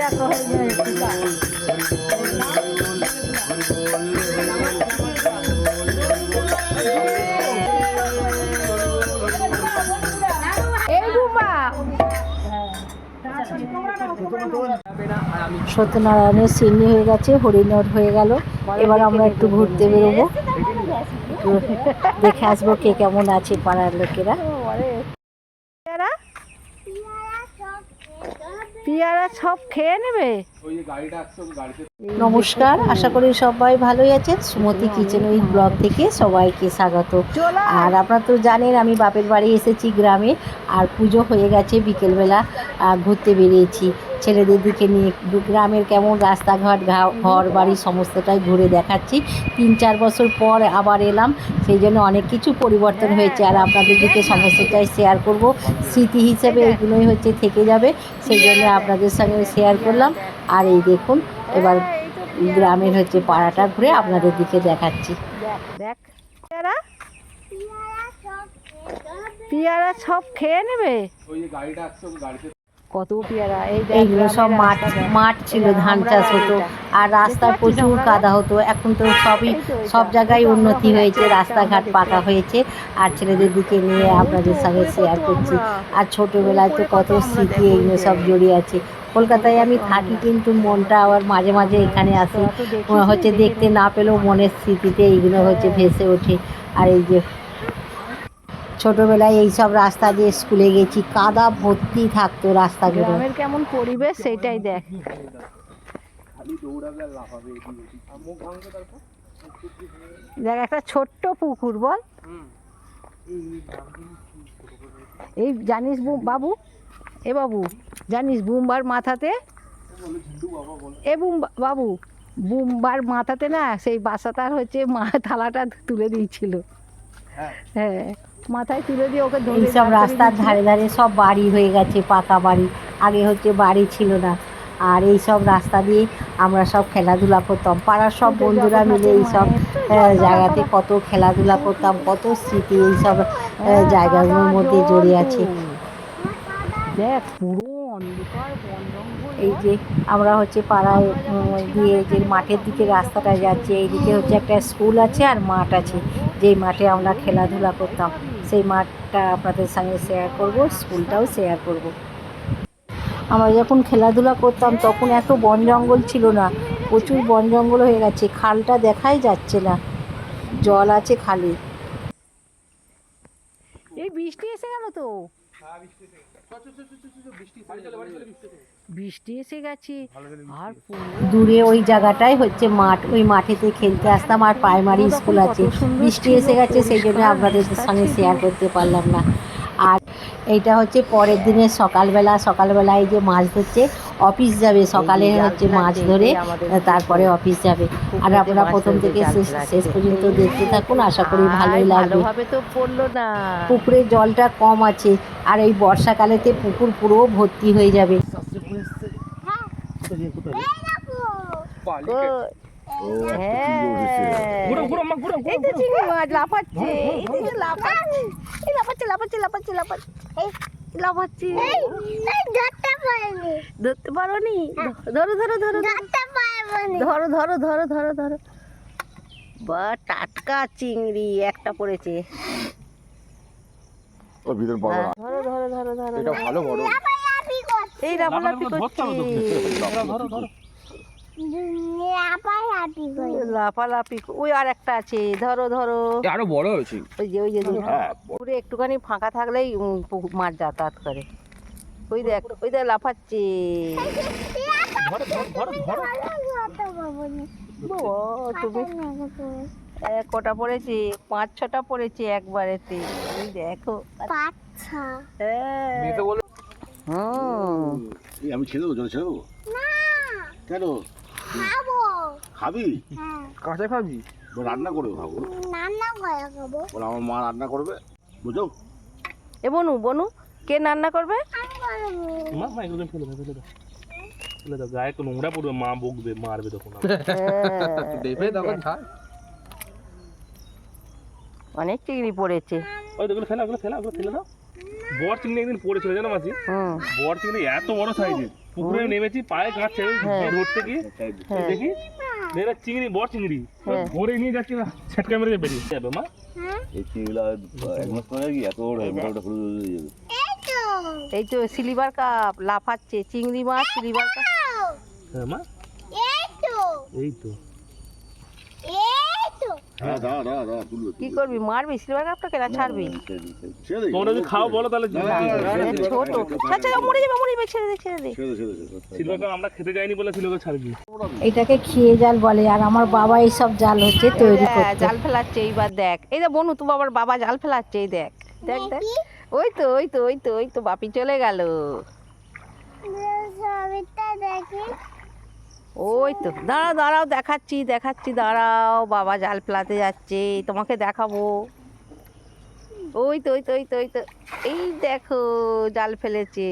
সত্যনারায়ণের সিন্নি হয়ে গেছে, হরিণর হয়ে গেল। এবার আমরা একটু ঘুরতে বেরোবো, দেখে আসবো কে কেমন আছে পাড়ার লোকেরা। পিয়ারা সব খেয়ে নেবে। নমস্কার, আশা করি সবাই ভালোই আছেন। সুমতি কিচেন উইথ ব্লগ থেকে সবাইকে স্বাগত। আর আপনারা তো জানেন আমি বাপের বাড়ি এসেছি গ্রামে, আর পুজো হয়ে গেছে, বিকেলবেলা ঘুরতে বেরিয়েছি ছেলেদের দিকে নিয়ে। গ্রামের কেমন রাস্তাঘাট, ঘর বাড়ি সমস্তটাই ঘুরে দেখাচ্ছি। 3-4 বছর পর আবার এলাম, সেই জন্য অনেক কিছু পরিবর্তন হয়েছে, আর আপনাদের দিকে সমস্তটাই শেয়ার করব। স্মৃতি হিসেবে এগুলোই হচ্ছে থেকে যাবে, সেই জন্য আপনাদের সঙ্গে শেয়ার করলাম। আর এই দেখুন, এবার গ্রামের হচ্ছে পাড়াটা ঘুরে আপনাদের দিকে দেখাচ্ছি। দেখ পিয়ারা সব খেয়ে নেবে। কত পেয়ারা, এইগুলো সব মাঠ ছিল, ধান চাষ হতো, আর রাস্তায় প্রচুর কাদা হতো। এখন তো সব জায়গায় উন্নতি হয়েছে, রাস্তাঘাট পাকা হয়েছে। আর ছেলেদের দিকে নিয়ে আপনাদের সঙ্গে শেয়ার করছি। আর ছোটোবেলায় তো কত স্মৃতি এইগুলো সব জড়িয়ে আছে। কলকাতায় আমি থাকি, কিন্তু মনটা আবার মাঝে মাঝে এখানে আসি, হচ্ছে দেখতে না পেলেও মনের স্মৃতিতে এইগুলো হচ্ছে ভেসে ওঠে। আর এই যে ছোটবেলায় এইসব রাস্তা দিয়ে স্কুলে গেছি, কাদা ভর্তি থাকতো রাস্তাগুলো। গ্রামের কেমন পরিবেশ সেইটাই দেখ। দেখ একটা ছোট্ট পুকুর, বল। এই জানিস বাবু, এ বাবু জানিস বুম্বার মাথাতে, এ বাবু বুম্বার মাথাতে না সেই বাসাটার হচ্ছে মা থালাটা তুলে দিয়েছিল। হ্যাঁ, মাথায় তুলে দিয়ে ওকে ধরে। সব রাস্তার ধারে ধারে সব বাড়ি হয়ে গেছে, পাকা বাড়ি। আগে হচ্ছে বাড়ি ছিল না। আর এই সব রাস্তা দিয়ে আমরা সব খেলাধুলা করতাম, পাড়ার সব বন্ধুরা মিলে এই সব জায়গাতে কত খেলাধুলা করতাম, কত স্মৃতি এই সব জায়গাগুলোর মধ্যে জড়িয়ে আছে। দেখ পুরো অন্ধকার বন জঙ্গল। এই যে আমরা হচ্ছে পাড়ায় দিয়ে যে মাঠের দিকে রাস্তাটা যাচ্ছে, এইদিকে হচ্ছে একটা স্কুল আছে আর মাঠ আছে, যেই মাঠে আমরা খেলাধুলা করতাম। সেই মাঠটা আপনাদের সঙ্গে শেয়ার করব, স্কুলটাও শেয়ার করব। আমরা যখন খেলাধুলা করতাম তখন এত বন জঙ্গল ছিল না, প্রচুর বন জঙ্গল হয়ে গেছে। খালটা দেখাই যাচ্ছে না, জল আছে খালি। এই বৃষ্টি এসে গেল তো, বৃষ্টি এসে গেছে। আর দূরে ওই জায়গাটাই হচ্ছে মাঠ, ওই মাঠেতে খেলতে আসতাম। আর প্রাইমারি স্কুল আছে। বৃষ্টি এসে গেছে, সেই জন্য আপনাদের সঙ্গে শেয়ার করতে পারলাম না। আর এইটা হচ্ছে পরের দিনের সকালবেলায় যে মাছ ধরছে, অফিস যাবে সকালে হচ্ছে মাছ ধরে, তারপরে অফিস যাবে। আর আপনারা প্রথম থেকে শেষ পর্যন্ত দেখতে থাকুন, আশা করি ভালোই লাগবে। তো পড়লো না, পুকুরে জলটা কম আছে, আর এই বর্ষাকালেতে পুকুর পুরো ভর্তি হয়ে যাবে। ধরতে পারোনি? ধরো ধরো ধরো ধরো ধরো ধরো ধরো ধরো। বা টাটকা চিংড়ি একটা পড়েছে। ধরো ধরো ধরো ধরো। এটা ভালো বড়। এই লাফালাফি করছে। লাফালাফি, ওই আর একটা আছে, ধরো ধরো। আরো বড় হয়েছে। ওই যে পুরো একটুখানি ফাঁকা থাকলেই মাছ যাতায়াত করে। ওই দেখ লাফাচ্ছে। কটা পড়েছে? 5-6টা পড়েছে একবারেতে। ওই দেখো, আমি ছেড়ে দেবো, জল ছেড়ে দেবো। কেন খাবি? কাঁচা খাবি? রান্না করে খাবো। আমার মা রান্না করবে, বুঝো। এ বনু কে রান্না করবে? গায়ে তো নোংরা পড়বে, মা বকবে, মারবে তখন। অনেক চিংড়ি পড়েছে। ওই দেখুন, ফেলা ফেলে দাও। বড় চিংড়ি একদিন পড়েছিল জানো মাসি, হুম বড় চিংড়ি এত বড় সাইজের, পুকুরে নেমেছি পায়ে কাটছে ধরতে গিয়ে দেখি এরা চিংড়ি, বড় চিংড়ি ধরে নিয়ে যাচ্ছি না, ছেটকা মেরে বেরিয়ে যাবে মা। এই চিংড়িটা 1 মাস পরে কি এত বড় মোটামুটি হলুদ হয়ে যাবে। এই তো সিলভার কাপ লাফাচ্ছে, চিংড়ি মাছ সিলভার কাপ। হ্যাঁ মা, এই তো হ্যাঁ দাঁড়া তুলবে। কি করবি, মারবি সিলভার কাপটা কেনা ছাড়বি? ছেড়ে দে তোমরা যদি খাও বলো তাহলে ছোট আচ্ছা মরে যাবে ছেড়ে দে ছেড়ে দে। সিলভার আমরা খেতে যাইনি বলে সিলভার ছাড়বি। এটাকে খেয়ে জাল বলে, আর আমার বাবা এইসব জাল হচ্ছে তৈরি হ্যাঁ, করতে। জাল ফেলাচ্ছে এইবার দেখ, এই যে বনু তো বাবার বাবা জাল ফেলাচ্ছে, এই দেখ দেখ দেখ, ওই তো ওই তো ওই তো ওই তো বাপি চলে গেল, ওই তো দাঁড়াও দাঁড়াও দেখাচ্ছি দেখাচ্ছি দাঁড়াও, বাবা জাল ফেলাতে যাচ্ছে তোমাকে দেখাবো, ওই তো ওই তো ওই তো ওই তো, এই দেখো জাল ফেলেছে।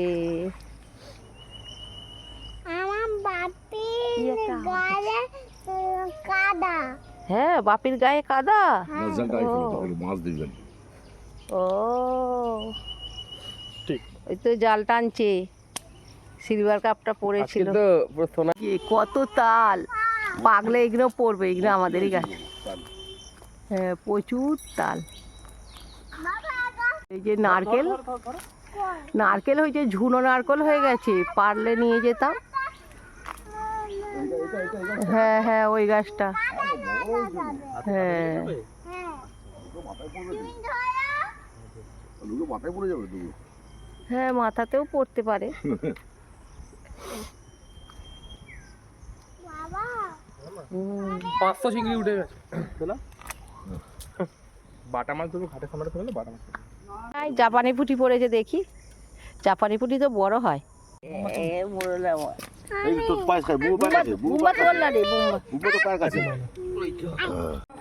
আমার বাপির কি একটা গায়ে কাদা। হ্যাঁ বাপির গায়ে কাদা, মাছ দিবেন। ও ঠিক। ওই তো জাল টানছে, সিলভার কাপটা পড়েছিল। কত তাল, পাগলে এগুলো পড়বে, এগুলো আমাদেরই গাছ। হ্যাঁ প্রচুর তাল। এই যে নারকেল, নারকেল হয়েছে, ঝুনো নারকেল হয়ে গেছে, পারলে নিয়ে যেতাম। হ্যাঁ হ্যাঁ ওই গাছটা, হ্যাঁ মাথায় পড়ে যাবে তুমি। হ্যাঁ মাথাতেও পড়তে পারে। হুম, 500 চিংড়ি উঠে গেছে চলো বাটা মাছ ধরবো, ঘাটের সামনে ফেলে বাটা মাছ। এই জাপানি পুঁটি পড়েছে দেখি, জাপানি পুঁটি তো বড় হয়। এই তো পায়েস খায়, বুবু পায়েস আছে, বুম্বা তো বললা রে, বুম্বা। বুবু তো পায়েস আছে।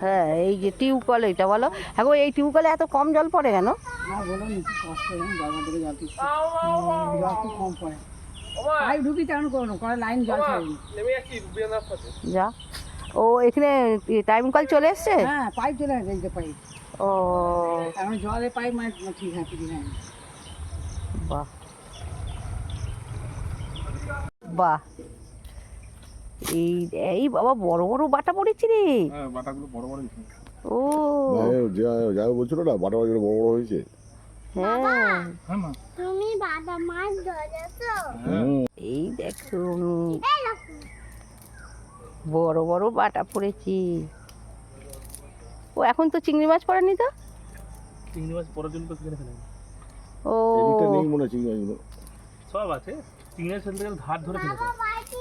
হ্যাঁ এই যে টিউবকল, এটা বলো এখন এই টিউবকলে এত কম জল পড়ে কেন? যা ও এখানে টাইম কল চলে এসছে। হ্যাঁ পাইপ চলে আসে, এই যে পাইপ, ও এখন জলে পাইপ মানে ঠিক আছে ঠিক আছে। বাহ বাহ, এই এই বাবা বড় বড় বাটা পড়েছি রে। হ্যাঁ বাটাগুলো বড় বড় হয়েছে। ও যা বলছিল না বাটা মাছগুলো বড় বড় হয়েছে। হ্যাঁ হ্যাঁ মা, তুমি বাটা মাছ ধরেছো? এই দেখুন বড় বড় বাটা পড়েছি। ও এখন তো চিংড়ি মাছ পড়েনি তো? চিংড়ি মাছ পরের জন্য তো কিনে ফেলে ও এদিকটা নেই মনে হয় চিংড়ি মাছগুলো। সব আছে, চিংড়ি মাছ ফেলতে গেলে ধার ধরে ফেলে দেয়।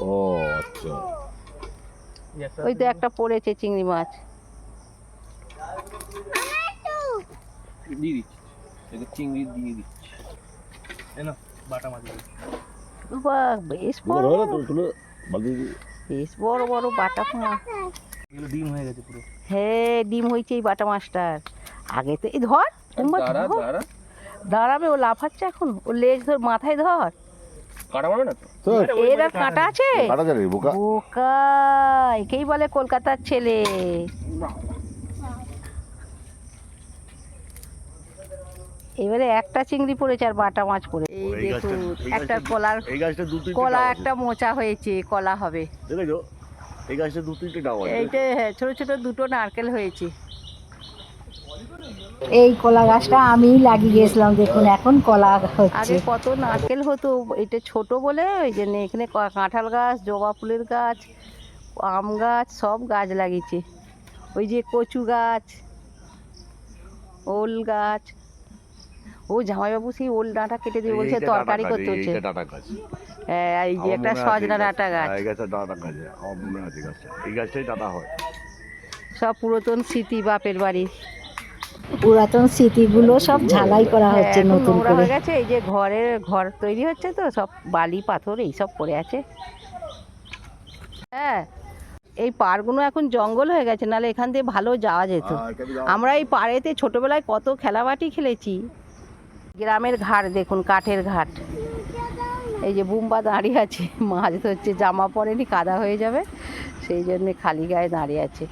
ও আচ্ছা। এই একটা ওই তো একটা পড়েছে চিংড়ি মাছ। দিয়ে দিচ্ছি, এটা চিংড়ি দিয়ে দিচ্ছি, এই না বাটা মাছ। বাহ বেশ তুলে বড় ধরো না, তুলে বালতি দিয়ে। বেশ বড় বড় বাটা মাছ। এগুলো ডিম হয়ে গেছে পুরো। হ্যাঁ ডিম হয়েছে এই বাটা মাছটার। আগে তো এই ধর কুম্বা ধর। দাঁড়াবে, ও লাফাচ্ছে এখন, ও লেজ ধর মাথায় ধর। কাটা মারবে না তো? স্যার এর আর কাঁটা আছে? কাটা যাবে বোকা। বোকা, একেই বলে কলকাতার ছেলে। এবারে একটা চিংড়ি পড়েছে আর বাটা মাছ পড়ে। এই দেখুন একটা কলার, এই গাছটা দু তিনটে কলা ডাব আছে। একটা মোচা হয়েছে, কলা হবে। দেখেছো এই গাছটা দু তিনটে ডাব আছে। এইটা ছোট ছোট দুটো নারকেল হয়েছে। এই কলা গাছটা আমি লাগিয়ে গেছিলাম, দেখুন এখন কলা হচ্ছে। আগে কত নারকেল হতো, এটা ছোট বলে ওই জন্য এখানে কাঁঠাল গাছ, জবা ফুলের গাছ, আম গাছ, সব গাছ লাগিয়েছে। ওই যে কচু গাছ, ওল গাছ। ও জামাইবাবু সেই ওল ডাঁটা কেটে দিয়ে বলছে তরকারি করতে হচ্ছে। এইটা ডাটা গাছ। হ্যাঁ এই যে একটা সজনা ডাঁটা গাছ, এই গাছটা ডাটা গাছ, আমার মনে আছে গাছটা। এই গাছটাই ডাটা হয়। সব পুরাতন স্মৃতি বাপের বাড়ির। পুরাতন স্মৃতিগুলো সব ঝালাই করা হচ্ছে এখন নতুন নোংরা করে। হয়ে গেছে, এই যে ঘর তৈরি হচ্ছে তো সব বালি পাথর এইসব পড়ে আছে। হ্যাঁ এই পাড়গুলো এখন জঙ্গল হয়ে গেছে, নাহলে এখান দিয়ে ভালো যাওয়া যেত। আমরা এই পাড়েতে ছোটবেলায় কত খেলাবাটি খেলেছি। গ্রামের ঘাট দেখুন, কাঠের ঘাট। এই যে বুম্বা দাঁড়িয়ে আছে, মাছ ধরছে, জামা পরেনি, কাদা হয়ে যাবে, সেই জন্যে খালি গায়ে দাঁড়িয়ে আছে।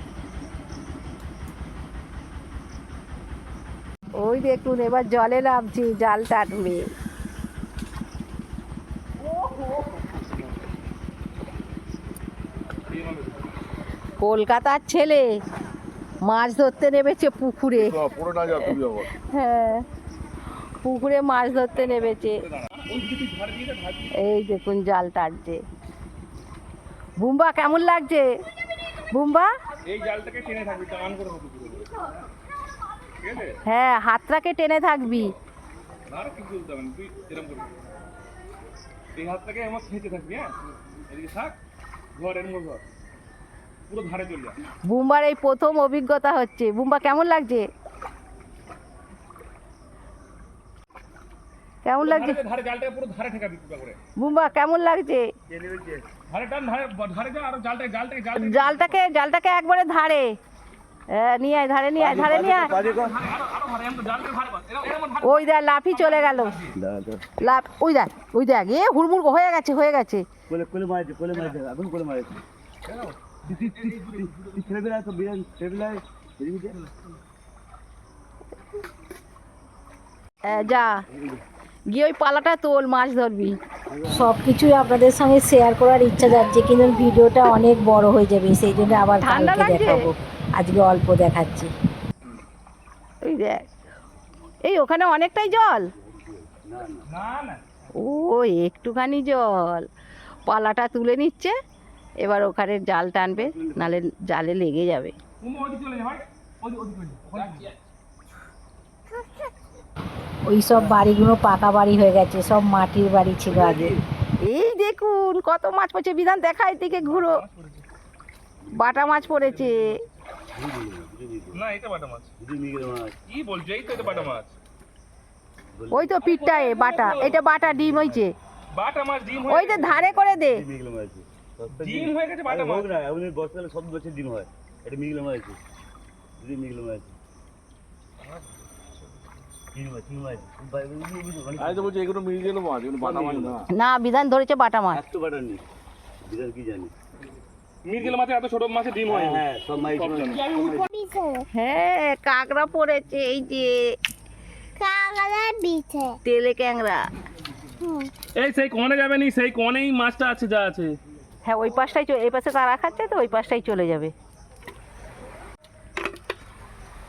ওই দেখুন এবার জলে নামছি জাল টানবে। কলকাতার ছেলে মাছ ধরতে নেমেছে পুকুরে। পুরো না যা তুমি আবার হ্যাঁ, পুকুরে মাছ ধরতে নেমেছে। এই দেখুন জাল টানছে। বুম্বা কেমন লাগছে? বুম্বা এই জালটাকে টেনে থাকবি, টান করে থাকবি পুরো। ঠিক আছে? হ্যাঁ, হাতটাকে টেনে থাকবি। আর কি বলতে হবে না, তুই এরকম করবি। এই হাতটাকে আমার খেঁচে থাকবি, হ্যাঁ? এদিকে থাক, ধর এর মধ্যে ধর। পুরো ধারে চলে যা। বুম্বার এই প্রথম অভিজ্ঞতা হচ্ছে। বুম্বা কেমন লাগছে? কেমন লাগছে? ধারে জালটাকে পুরো ধারে ঠেকাবি কৃপা করে। বুম্বা কেমন লাগছে? ধারে টান, ধারে যা, আর জালটাকে জালটাকে একবারে ধারে নিয়ে আয়, ধারে নিয়ে আয়, ধারে নিয়ে আয়। আরো ধারে, এমন জালটাকে ধারে কর। এরকম ধারে। ওই দেখ লাফি চলে গেল। লাফ, ওই দেখ এ হুড়মুড় হয়ে গেছে। কোলে মারছে এখন কোলে মারছে ছেলে বেলা তো বিরান ছেলে বেলায় যা গিয়ে ওই পালাটা তোল, মাছ ধরবি। সব কিছুই আপনাদের সঙ্গে শেয়ার করার ইচ্ছা যাচ্ছে, কিন্তু ভিডিওটা অনেক বড় হয়ে যাবে, সেই জন্য আবার ঠান্ডা কালকে লাগছে? দেখাবো, আজকে অল্প দেখাচ্ছি। ওই দেখ, এই ওখানে অনেকটাই জল। না না, ও একটুখানি জল। পালাটা তুলে নিচ্ছে, এবার ওখানে জাল টানবে, নালে জালে লেগে যাবে। তুমি ওদিকে চলে যা ভাই, ওদিকে চলে যা। ওই সব বাড়িগুলো পাকা বাড়ি হয়ে গেছে, সব মাটির বাড়ি ছিল আগে। এই দেখুন কত মাছ পড়ছে। বিধান দেখায় দিকে ঘুরো। বাটা মাছ পড়েছে। না, এটা বাটা মাছ। কি বলছো? এই তো এটা বাটা মাছ। ওই তো পিঠটায় বাটা, এটা বাটা ডিম হয়েছে। বাটা মাছ ডিম ওই তো ধারে করে দে। ডিম হয়ে গেছে বাটা মাছ। বর্ষাকালে সব বছর ডিম হয়, এটা মিগলে মারছে মিগলে মারছে আমি তো বলছি এগুলো মিল গেল মাছ, এগুলো বাটা মাছ না। না, বিধান ধরেছে বাটা মাছ। এত বাটা নেই, বিরাট কি জানি মিরগেল মাছে এত ছোট মাছে ডিম হয়। হ্যাঁ সব মাছ হ্যাঁ, কাঁকড়া পড়েছে। এই যে কাগজে বিছে তেলে ক্যাংড়া। এই সেই কোণে যাবে নি, সেই কোণেই মাছটা আছে, যা আছে। হ্যাঁ, ওই পাশটাই এই পাশে তারা খাচ্ছে তো, ওই পাশটাই চলে যাবে।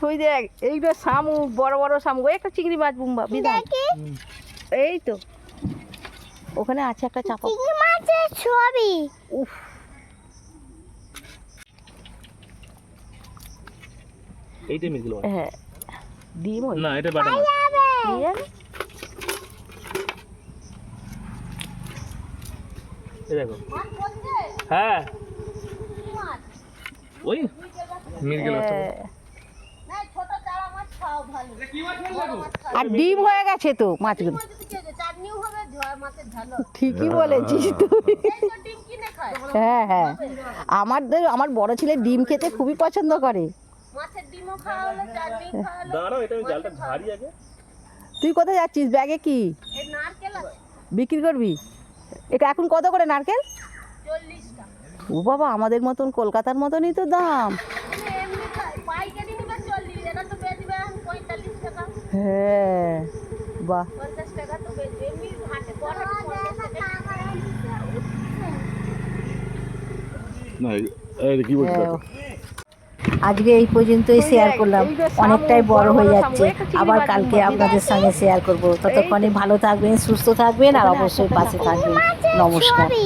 ওই দেখ এইটা শামুক, বড় বড় শামুক। ওই একটা চিংড়ি মাছ বুম্বা বিধান। এই তো ওখানে আছে একটা চাপা। চিংড়ি মাছের ছবি। উফ, এইটাই মিরগেল মাছ। হ্যাঁ ডিম হই না, এটা বাটা মাছ। কি জানি? এই দেখো। হ্যাঁ, ওই মিরগেল মাছ। হ্যাঁ। আর ডিম হয়ে গেছে তো মাছগুলো। ঠিকই বলেছিস তুই। হ্যাঁ হ্যাঁ, আমার বড় ছেলে ডিম খেতে খুবই পছন্দ করে। দাঁড়াও, এটা আমি জালটা ঝাড়ি আগে। তুই কোথায় যাচ্ছিস? ব্যাগে কি বিক্রি করবি? এটা এখন কত করে নারকেল? ও বাবা, আমাদের মতন কলকাতার মতনই তো দাম। হ্যাঁ, বাহ। না এই কি বলছিস হ্যাঁ, আজকে এই পর্যন্তই শেয়ার করলাম, অনেকটাই বড় হয়ে যাচ্ছে, আবার কালকে আপনাদের সঙ্গে শেয়ার করব। ততক্ষণে ভালো থাকবেন, সুস্থ থাকবেন, আর অবশ্যই পাশে থাকবেন। নমস্কার। ছবি